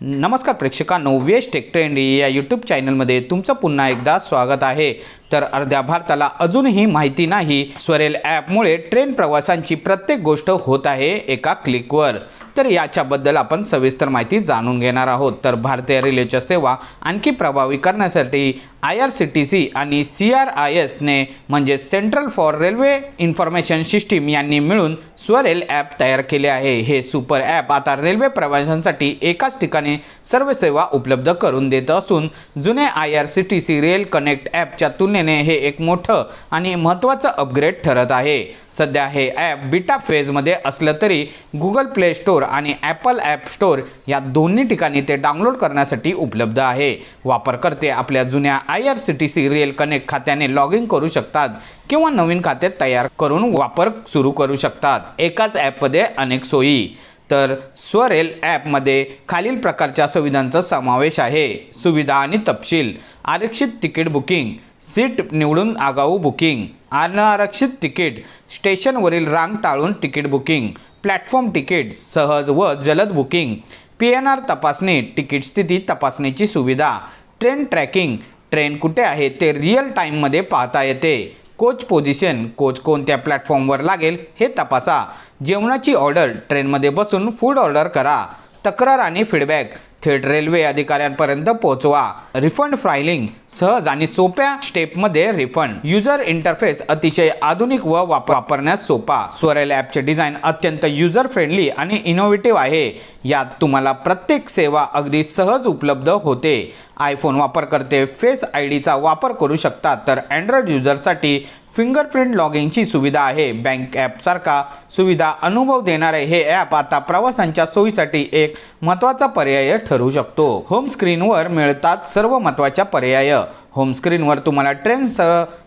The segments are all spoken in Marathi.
नमस्कार प्रेक्षकांनो, वेश टेक ट्रेंड या यूट्यूब चॅनलमध्ये तुमचं पुन्हा एकदा स्वागत आहे। तर अर्ध्या भारताला अजूनही माहिती नाही, स्वरेल ॲपमुळे ट्रेन प्रवासांची प्रत्येक गोष्ट होत आहे एका क्लिकवर। तर याच्याबद्दल आपण सविस्तर माहिती जाणून घेणार आहोत। तर भारतीय रेल्वेच्या सेवा आणखी प्रभावी करण्यासाठी IRCTC आणि CRIS ने म्हणजे central for railway information system यांनी मिळून स्वरेल ॲप तयार केले आहे। हे सुपर ॲप आता रेल्वे प्रवाशांसाठी एकाच ठिकाणी सर्व सेवा उपलब्ध करून देत असून जुने IRCTC रेल कनेक्ट ॲपच्या तुलनेने हे एक मोठं आणि महत्त्वाचं अपग्रेड ठरत आहे। सध्या हे ॲप बीटा फेजमध्ये असलं तरी गुगल प्ले स्टोअर आणि ॲपल ॲप स्टोअर या दोन्ही ठिकाणी ते डाउनलोड करण्यासाठी उपलब्ध आहे। वापरकर्ते आपल्या जुन्या IRCTC रेल कनेक्ट खात्याने लॉग इन करू शकतात किंवा नवीन खाते तयार करून वापर सुरू करू शकतात। एकाच ॲपमध्ये अनेक सोयी। तर स्वरेल ॲपमध्ये खालील प्रकारच्या सुविधांचा समावेश आहे। सुविधा आणि तपशील: आरक्षित तिकीट बुकिंग, सीट निवडून आगाऊ बुकिंग, अनारक्षित तिकीट, स्टेशनवरील रांग टाळून तिकीट बुकिंग, प्लॅटफॉर्म तिकीट, सहज व जलद बुकिंग, PNR तपासणी, तिकीट स्थिती तपासणीची सुविधा, ट्रेन ट्रॅकिंग, ट्रेन कुठे आहे ते रिअल टाईममध्ये पाहता येते, कोच पोझिशन, कोच कोणत्या प्लॅटफॉर्मवर लागेल हे तपासा, जेवणाची ऑर्डर, ट्रेनमध्ये बसून फूड ऑर्डर करा, तक्रार आणि फीडबॅक, थेट रेल्वे अधिकाऱ्यांपर्यंत पोहोचवा, रिफंड फायलिंग, सहज आणि सोप्या स्टेपमध्ये रिफंड, यूजर इंटरफेस अतिशय आधुनिक व वापरण्यास सोपा। स्वरेल ॲपचे डिझाईन अत्यंत यूजर फ्रेंडली आणि इनोव्हेटिव्ह आहे। यात तुम्हाला प्रत्येक सेवा अगदी सहज उपलब्ध होते। आयफोन वापरकर्ते फेस IDचा वापर करू शकतात, तर अँड्रॉइड युजरसाठी फिंगरप्रिंट लॉगिंगची सुविधा आहे। बँक ॲपसारखा सुविधा अनुभव देणारे हे ॲप आता प्रवासांच्या सोयीसाठी एक महत्त्वाचा पर्याय ठरू शकतो। होम स्क्रीनवर मिळतात सर्व महत्त्वाच्या पर्याय। होम स्क्रीनवर तुम्हाला ट्रेन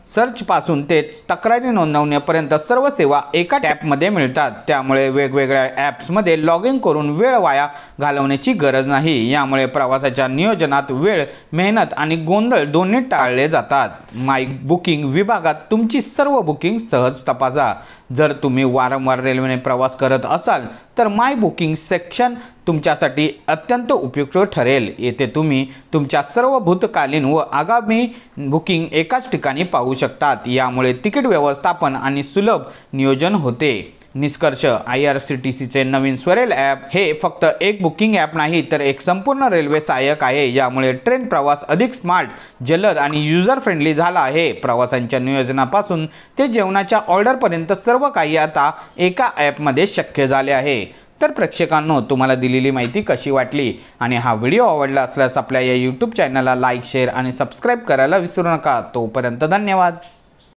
सर्च पासून ते तक्रारी नोंदवण्यापर्यंत सर्व सेवा एका टॅपमध्ये मिळतात। त्यामुळे वेगवेगळ्या ॲप्समध्ये लॉग इन करून वेळ वाया घालवण्याची गरज नाही। यामुळे प्रवासाच्या नियोजनात वेळ, मेहनत आणि गोंधळ दोन्ही टाळले जातात। माय बुकिंग विभागात तुमची सर्व बुकिंग सहज तपासा। जर तुम्ही वारंवार रेल्वेने प्रवास करत असाल तर माय बुकिंग सेक्शन तुमच्यासाठी अत्यंत उपयुक्त ठरेल। येथे तुम्ही तुमच्या सर्व भूतकालीन व आगामी बुकिंग एकाच ठिकाणी पाहू शकतात। यामुळे तिकीट व्यवस्थापन आणि सुलभ नियोजन होते। निष्कर्ष: IRCTCचे नवीन स्वरेल ॲप हे फक्त एक बुकिंग ॲप नाही तर एक संपूर्ण रेल्वे सहाय्यक आहे। यामुळे ट्रेन प्रवास अधिक स्मार्ट, जलद आणि यूजर फ्रेंडली झाला आहे। प्रवासांच्या नियोजनापासून ते जेवणाच्या ऑर्डरपर्यंत सर्व काही आता एका ॲपमध्ये शक्य झाले आहे। तर प्रेक्षकांनो, तुम्हाला दिलेली माहिती कशी वाटली आणि हा व्हिडिओ आवडला असल्यास आपल्या या यूट्यूब चॅनलला लाईक, शेअर आणि सबस्क्राईब करायला विसरू नका। तोपर्यंत धन्यवाद।